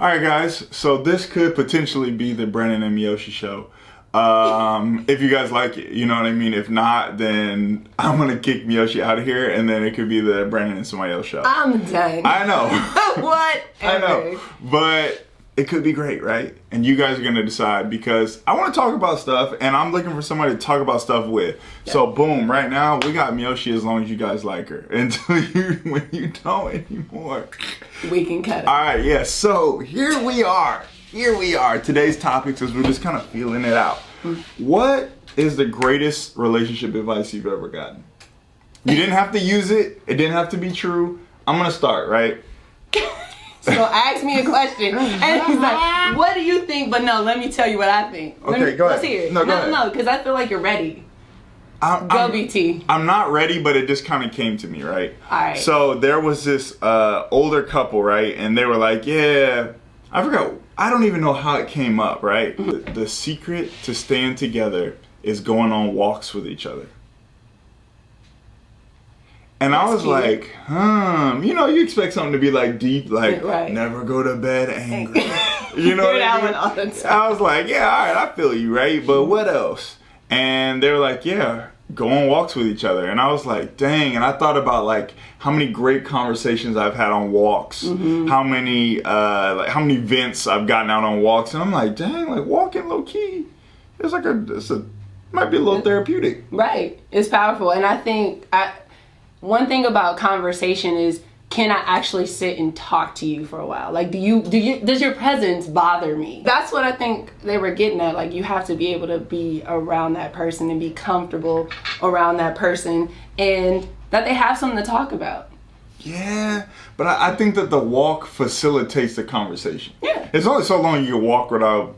All right, guys. So this could potentially be the Brandon and Miyoshi show. If you guys like it, you know what I mean? If not, then I'm going to kick Miyoshi out of here, and then it could be the Brandon and somebody else show. I'm done. I know. What? I know. But it could be great, right? And you guys are going to decide, because I want to talk about stuff, and I'm looking for somebody to talk about stuff with. Yep. So boom, right now we got Miyoshi as long as you guys like her. Until when you don't anymore, we can cut it. All right, yeah. So here we are. Today's topics is we're just kind of feeling it out. What is the greatest relationship advice you've ever gotten? You didn't have to use it. It didn't have to be true. I'm going to start, right? So ask me a question, and he's like, "What do you think?" But no, let me tell you what I think. Okay, go ahead. Let's hear it. No, go ahead. No, because I feel like you're ready. Go, BT. I'm not ready, but it just kind of came to me, right? All right. So there was this older couple, right? And they were like, yeah, I forgot. I don't even know how it came up, right? Mm-hmm. The secret to staying together is going on walks with each other. And I was like, you know, you expect something to be like deep, like never go to bed angry. You know what I mean? All the time. I was like, yeah, all right, I feel you, right? But what else? And they were like, yeah, go on walks with each other. And I was like, dang. And I thought about like how many great conversations I've had on walks, how many vents I've gotten out on walks. And I'm like, dang, like walking low key, might be a little therapeutic. Right. It's powerful. And I think one thing about conversation is, can I actually sit and talk to you for a while? Like, does your presence bother me? That's what I think they were getting at. Like, you have to be able to be around that person and be comfortable around that person, and that they have something to talk about. Yeah, but I think that the walk facilitates the conversation. Yeah. It's only so long you can walk without,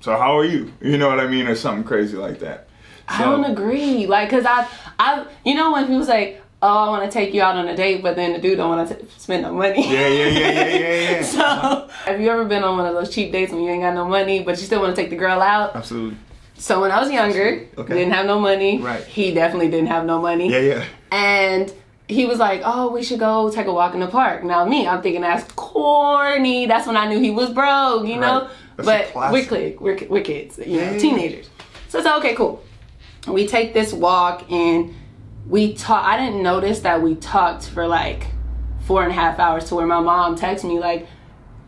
so how are you? You know what I mean? Or something crazy like that. So, I don't agree. Like, cause I you know when people say, oh, I want to take you out on a date, but then the dude don't want to spend no money. Yeah. So, have you ever been on one of those cheap dates when you ain't got no money, but you still want to take the girl out? Absolutely. So when I was younger, didn't have no money. Right. He definitely didn't have no money. Yeah. And he was like, oh, we should go take a walk in the park. Now I'm thinking that's corny. That's when I knew he was broke, you know? That's but we're kids, you know, teenagers. So it's like, okay, cool. We take this walk and we talk. I didn't notice that we talked for like 4.5 hours, to where my mom texted me like,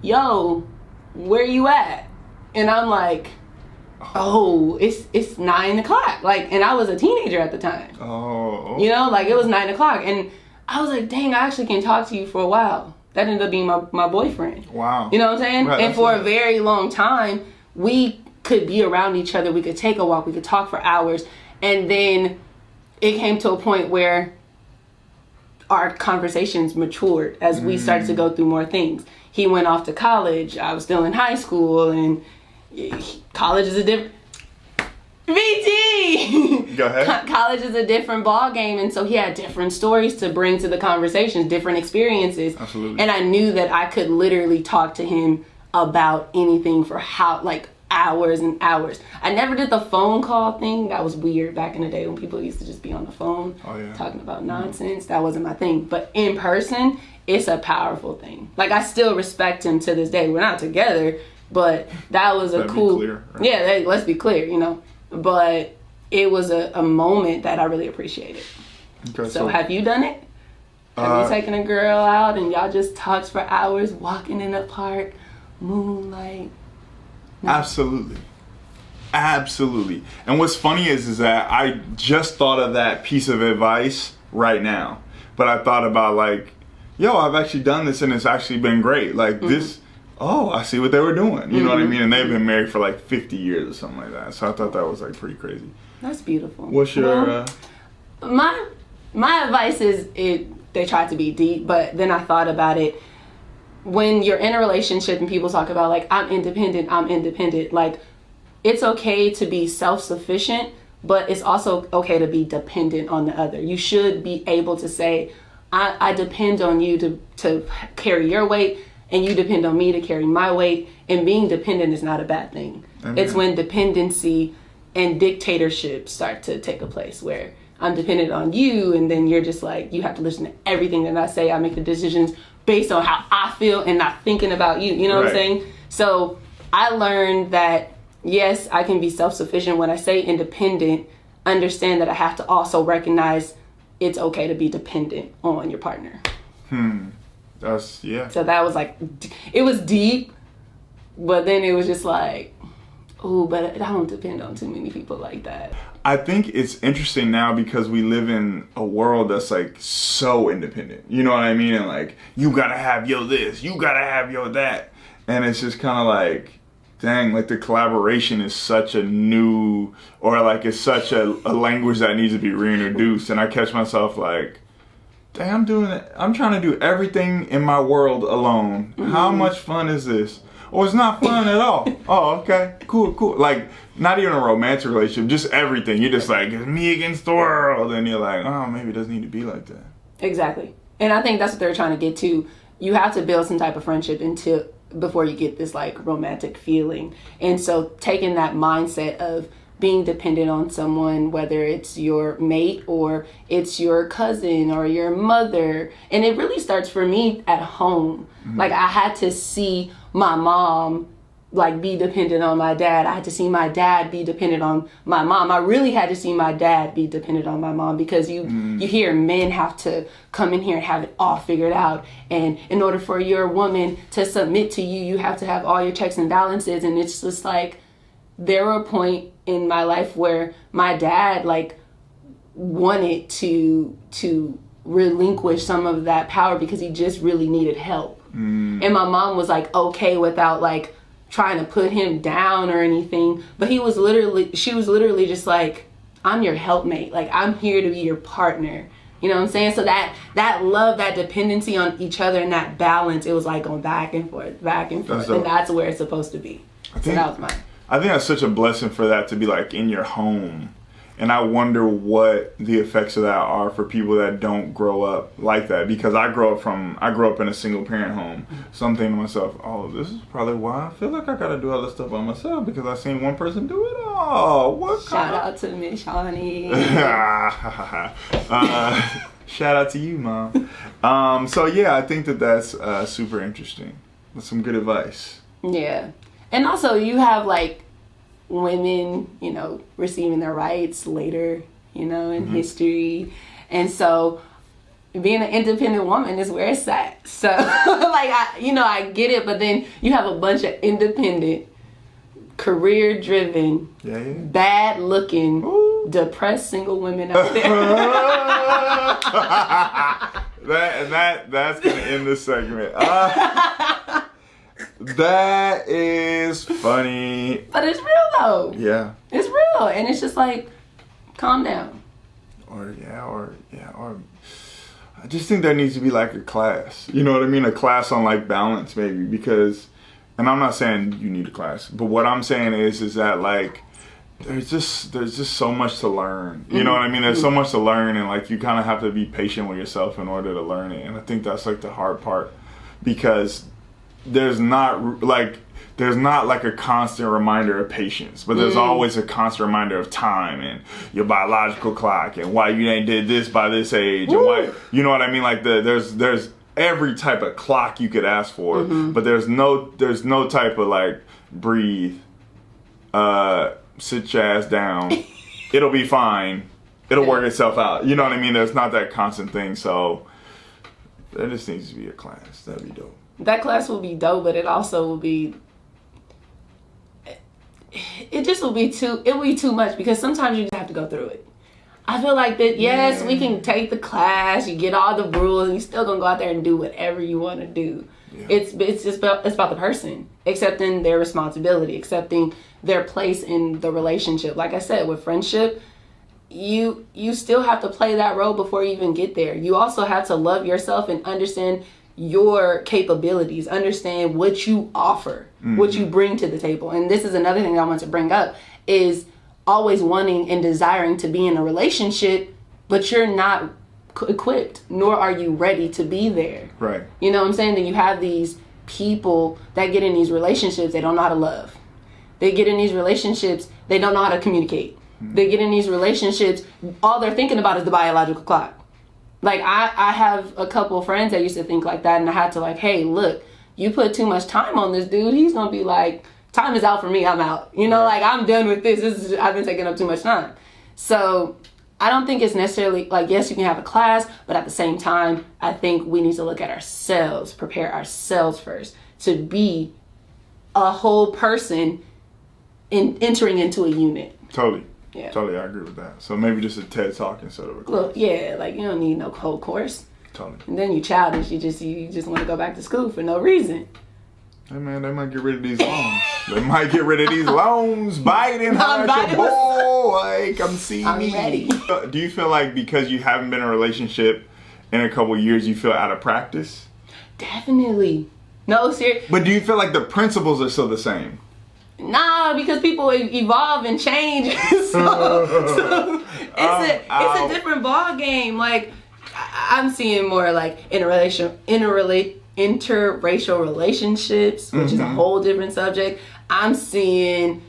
yo, where you at? And I'm like, oh, it's 9 o'clock. Like, and I was a teenager at the time. Oh. You know, like it was 9 o'clock. And I was like, dang, I actually can talk to you for a while. That ended up being my boyfriend. Wow. You know what I'm saying? Right, and for a very long time, we could be around each other. We could take a walk. We could talk for hours. And then it came to a point where our conversations matured as we started to go through more things. He went off to college. I was still in high school, and college is a different... BT! Go ahead. College is a different ball game, and so he had different stories to bring to the conversations, different experiences. Absolutely. And I knew that I could literally talk to him about anything for hours and hours. I never did the phone call thing. That was weird back in the day when people used to just be on the phone talking about nonsense. That wasn't my thing. But in person, it's a powerful thing. Like, I still respect him to this day. We're not together, but that was a cool... Be clear, right? Yeah, let's be clear, you know. But it was a moment that I really appreciated. Okay, so have you done it? Have you taken a girl out and y'all just talked for hours, walking in the park, moonlight? No. Absolutely. And what's funny is that I just thought of that piece of advice right now. But I thought about like, yo, I've actually done this and it's actually been great. Like this, I see what they were doing. You know what I mean? And they've been married for like 50 years or something like that. So I thought that was like pretty crazy. That's beautiful. What's your... My advice is, they try to be deep, but then I thought about it. When you're in a relationship and people talk about like, I'm independent, like it's okay to be self-sufficient, but it's also okay to be dependent on the other. You should be able to say, I depend on you to carry your weight, and you depend on me to carry my weight. And being dependent is not a bad thing. Amen. It's when dependency and dictatorship start to take a place, where I'm dependent on you, and then you're just like, you have to listen to everything that I say. I make the decisions based on how I feel and not thinking about you. You know what I'm saying? So I learned that, yes, I can be self-sufficient. When I say independent, understand that I have to also recognize it's okay to be dependent on your partner. That's, yeah. So that was like, it was deep, but then it was just like, ooh, but I don't depend on too many people like that. I think it's interesting now because we live in a world that's like so independent. You know what I mean? And like, you gotta have yo this, you gotta have yo that. And it's just kind of like, dang, like the collaboration is such a new, or like it's such a language that needs to be reintroduced. And I catch myself like, dang, I'm trying to do everything in my world alone. How much fun is this? Or it's not fun at all. Oh, okay, cool. Like, not even a romantic relationship, just everything. You're just like, it's me against the world. And you're like, oh, maybe it doesn't need to be like that. Exactly. And I think that's what they're trying to get to. You have to build some type of friendship before you get this like romantic feeling. And so taking that mindset of being dependent on someone, whether it's your mate or it's your cousin or your mother. And it really starts for me at home. Like, I had to see my mom like be dependent on my dad. I had to see my dad be dependent on my mom. I really had to see my dad be dependent on my mom, because you hear men have to come in here and have it all figured out. And in order for your woman to submit to you, you have to have all your checks and balances. And it's just like, there were a point in my life where my dad like wanted to relinquish some of that power because he just really needed help. And my mom was like okay without like trying to put him down or anything, but she was literally just like, I'm your helpmate, like I'm here to be your partner. You know what I'm saying? So that love, that dependency on each other, and that balance, it was like going back and forth, and that's where it's supposed to be. So that was mine. I think that's such a blessing for that to be like in your home. And I wonder what the effects of that are for people that don't grow up like that. Because I grew up in a single parent home. So I'm thinking to myself, oh, this is probably why I feel like I gotta do all this stuff by myself, because I seen one person do it all. Shout out to Miss Shawnee. Shout out to you, Mom. So yeah, I think that's super interesting. That's some good advice. Yeah. And also you have like women, you know, receiving their rights later, you know, in history. And so being an independent woman is where it's at. So like, I get it, but then you have a bunch of independent, career driven, bad looking, depressed single women out there. That's gonna end this segment. That is funny. But it's real though. Yeah. It's real. And it's just like, calm down. Or I just think there needs to be like a class. You know what I mean? A class on like balance maybe, because, and I'm not saying you need a class, but what I'm saying is that like there's just so much to learn. You know what I mean? There's so much to learn, and like you kind of have to be patient with yourself in order to learn it. And I think that's like the hard part, because there's not like a constant reminder of patience, but there's always a constant reminder of time and your biological clock and why you ain't did this by this age and why, you know what I mean? Like there's every type of clock you could ask for, but there's no type of like breathe, sit your ass down, it'll be fine, it'll work itself out. You know what I mean? There's not that constant thing, so there just needs to be a class. That'd be dope. That class will be dope, but it also will be, it will be too much, because sometimes you just have to go through it. I feel like that, yes, we can take the class, you get all the rules, and you still gonna go out there and do whatever you want to do. Yeah. It's about the person, accepting their responsibility, accepting their place in the relationship. Like I said, with friendship, you still have to play that role before you even get there. You also have to love yourself and understand your capabilities, understand what you offer, what you bring to the table. And this is another thing I want to bring up, is always wanting and desiring to be in a relationship, but you're not equipped, nor are you ready to be there. Right. You know what I'm saying? Then you have these people that get in these relationships, they don't know how to love. They get in these relationships, they don't know how to communicate. They get in these relationships, all they're thinking about is the biological clock. Like, I have a couple friends that used to think like that, and I had to like, hey, look, you put too much time on this dude, he's gonna be like, time is out for me, I'm out. You know, like, I'm done with this. I've been taking up too much time. So I don't think it's necessarily like, yes, you can have a class, but at the same time, I think we need to look at ourselves, prepare ourselves first to be a whole person in entering into a unit. Totally. Yeah. Totally, I agree with that. So maybe just a TED Talk instead of a class. Well, yeah, like, you don't need no whole course. Totally. And then you childish, you just want to go back to school for no reason. Hey man, they might get rid of these loans. They might get rid of these loans. Biden, how's your boy? Come see I'm me. ready. Do you feel like because you haven't been in a relationship in a couple years, you feel out of practice? Definitely. No, seriously. But do you feel like the principles are still the same? Nah, because people evolve and change. so it's a different ball game. Like, I'm seeing more like interracial relationships, which is a whole different subject. I'm seeing,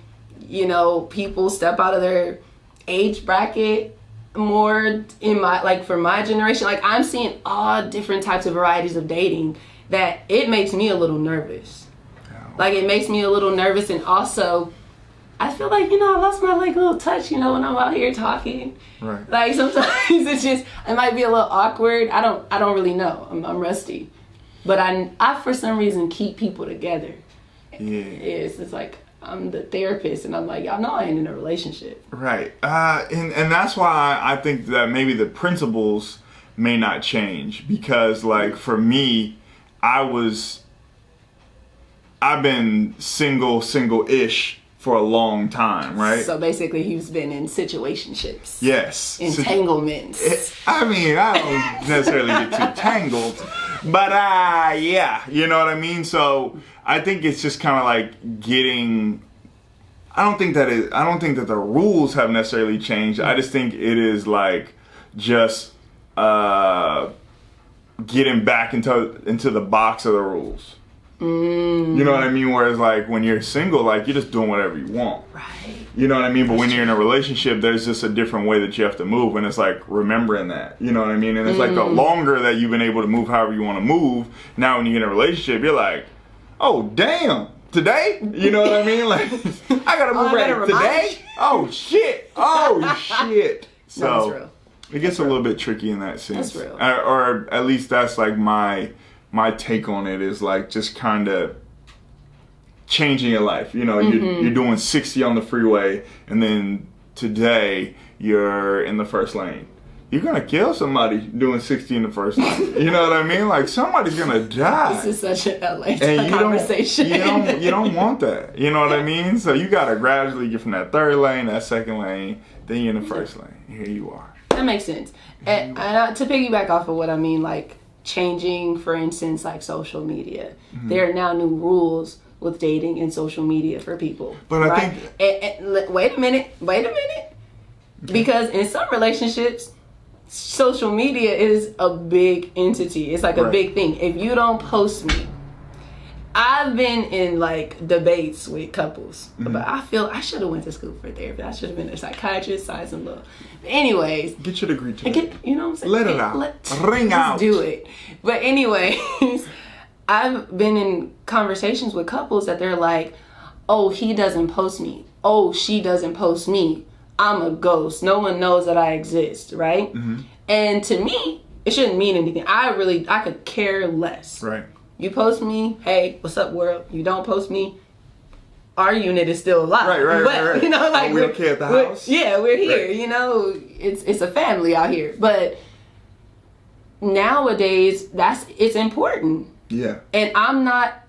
people step out of their age bracket more in for my generation. Like, I'm seeing all different types of varieties of dating that it makes me a little nervous. Like, it makes me a little nervous, and also I feel like, I lost my like little touch, when I'm out here talking. Right. Like, sometimes it might be a little awkward. I don't really know. I'm rusty. But I for some reason keep people together. Yeah. It's like I'm the therapist, and I'm like, y'all know I ain't in a relationship. Right. And that's why I think that maybe the principles may not change, because like for me, I've been single-ish for a long time, right? So basically, he's been in situationships. Yes. Entanglements. I don't necessarily get too tangled, but yeah, you know what I mean? So I think it's just kind of like getting, I don't think that the rules have necessarily changed. I just think it is like just getting back into the box of the rules. You know what I mean? Whereas like when you're single, like you're just doing whatever you want. Right. You know what I mean? But when you're in a relationship, there's just a different way that you have to move, and it's like remembering that. You know what I mean? And it's like the longer that you've been able to move however you want to move, now when you get in a relationship, you're like, oh damn, today? You know what I mean? Like I gotta move right today? Oh shit. So no, that's real. It gets a little bit tricky in that sense. That's real. Or at least that's like my take on it, is like just kind of changing your life. You're doing 60 on the freeway, and then today you're in the first lane. You're gonna kill somebody doing 60 in the first lane. You know what I mean? Like somebody's gonna die. This is such an LA conversation. You don't want that. You know what I mean? So you gotta gradually get from that third lane, that second lane, then you're in the first lane. Here you are. That makes sense. And to piggyback off of what I mean, like changing, for instance, like social media. There are now new rules with dating and social media for people. But right? I think... And wait a minute. Okay. Because in some relationships, social media is a big entity. It's like a big thing. If you don't post me, I've been in like debates with couples, but I feel I should have went to school for therapy. I should have been a psychiatrist, science and love. Anyways, get your degree today. You know what I'm saying? Let it out. Ring out. Do it. But anyways, I've been in conversations with couples that they're like, oh, he doesn't post me. Oh, she doesn't post me. I'm a ghost. No one knows that I exist, right? And to me, it shouldn't mean anything. I could care less. Right. You post me, hey, what's up, world? You don't post me, our unit is still alive. Right. You know, like we okay at the house? We're here. Right. You know, it's a family out here. But nowadays, it's important. Yeah. And I'm not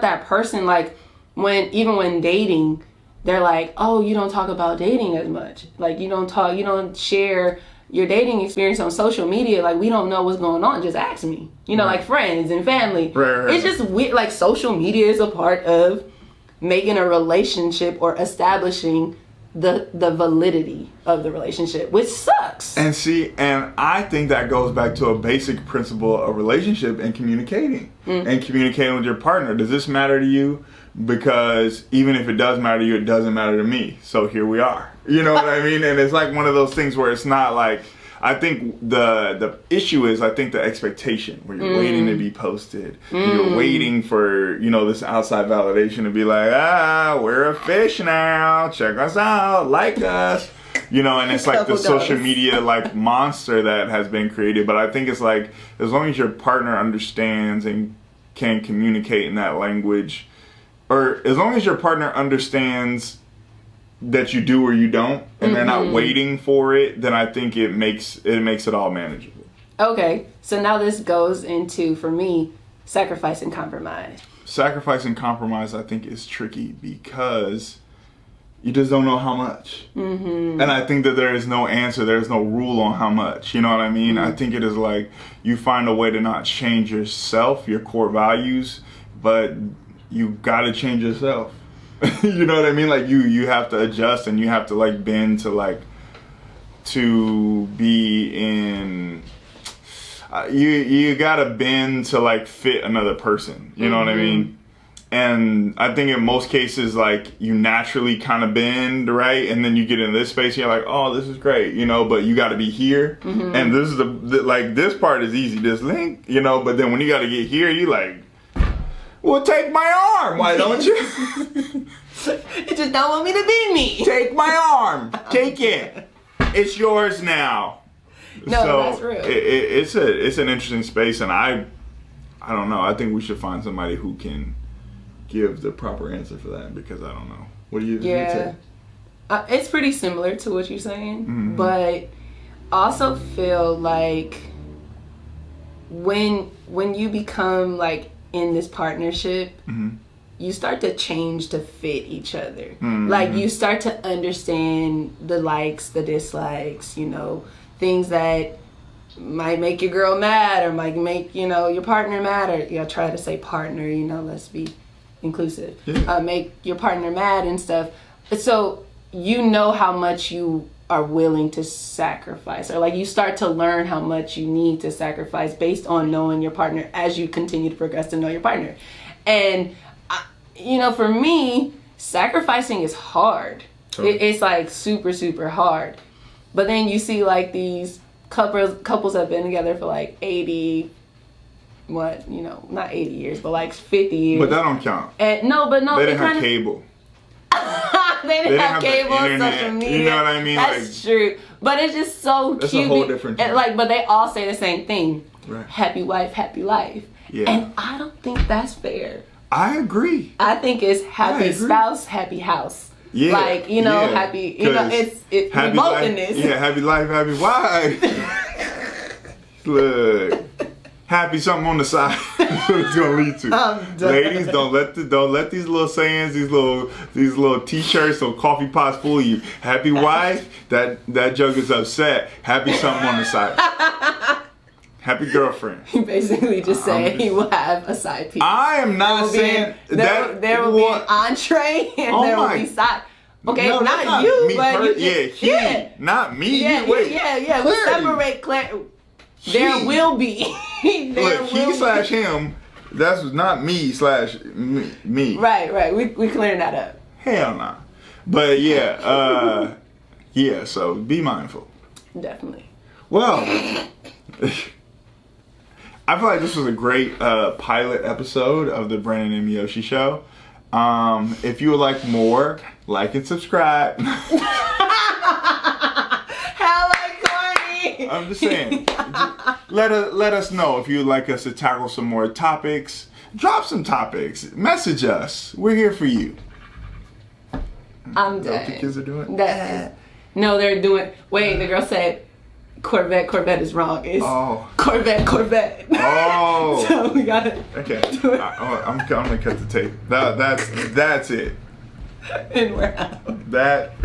that person. Like when dating, they're like, oh, you don't talk about dating as much. Like you don't share your dating experience on social media. Like we don't know what's going on. Just ask me. Like friends and family. Right. It's just weird. Like social media is a part of making a relationship or establishing the validity of the relationship, which sucks. And I think that goes back to a basic principle of relationship and communicating. And communicating with your partner. Does this matter to you? Because even if it does matter to you, it doesn't matter to me. So here we are. You know what I mean? And it's like one of those things where it's not like, I think the issue is, I think the expectation where you're waiting to be posted. You're waiting for, this outside validation to be like, we're a fish now. Check us out. Like us. And it's like the social media like monster that has been created. But I think it's like, as long as your partner understands and can communicate in that language, or as long as your partner understands that you do or you don't, and they're not waiting for it, then I think it makes it all manageable. Okay, so now this goes into, for me, sacrifice and compromise. Sacrifice and compromise, I think, is tricky because you just don't know how much. And I think that there is no answer, there's no rule on how much. You know what I mean? I think it is like you find a way to not change yourself, your core values, but you gotta change yourself. You know what I mean? Like you have to adjust, and you have to like bend to be in. You gotta bend to like fit another person. You know what I mean? And I think in most cases, like you naturally kind of bend, right? And then you get in this space, and you're like, oh, this is great, but you got to be here. And this is like this part is easy, this link, But then when you got to get here, you like. Well, take my arm. Why don't you? You just don't want me to be me. Take my arm. Take it. It's yours now. No, so that's real. It's an interesting space, and I don't know. I think we should find somebody who can give the proper answer for that, because I don't know. What do you say? It's pretty similar to what you're saying, but I also feel like when you become like in this partnership, you start to change to fit each other. Like you start to understand the likes, the dislikes, things that might make your girl mad or might make, your partner mad, or try to say partner, let's be inclusive. Make your partner mad and stuff. So how much you are willing to sacrifice, or like you start to learn how much you need to sacrifice based on knowing your partner as you continue to progress to know your partner. And for me, sacrificing is hard. It's like super, super hard. But then you see like these couples have been together for like 80, not 80 years, but like 50 years. But that don't count. And they didn't have cable. They didn't have cable, social media. You know what I mean? That's true. But it's just so that's cute. That's a whole different thing. But they all say the same thing. Right. Happy wife, happy life. Yeah. And I don't think that's fair. I agree. I think it's happy spouse, happy house. Yeah. Like, happy, it's we both life, in this. Yeah, happy life, happy wife. Look. Happy something on the side. That's what it's gonna lead to. Ladies, don't let these little sayings, these little t-shirts or coffee pots fool you. Happy wife, that joke is upset. Happy something on the side. Happy girlfriend. You basically just say he will have a side piece. I am not saying that there will be an entree and there will be side. Okay, no, not you, but he, not me. Yeah, yeah. We separate. There will be. Look, he/him. That's not me/me. Right. We clearing that up. Hell nah. But yeah, so be mindful. Definitely. Well, I feel like this was a great pilot episode of the Brandon and Miyoshi show. If you would like more, like and subscribe. I'm just saying. Let us know if you'd like us to tackle some more topics. Drop some topics. Message us. We're here for you. I'm dead. Is that what the kids are doing? No, they're doing. Wait, the girl said Corvette is wrong. It's Corvette. Oh. So we gotta. Okay. I'm gonna cut the tape. That's it. And we're out. That.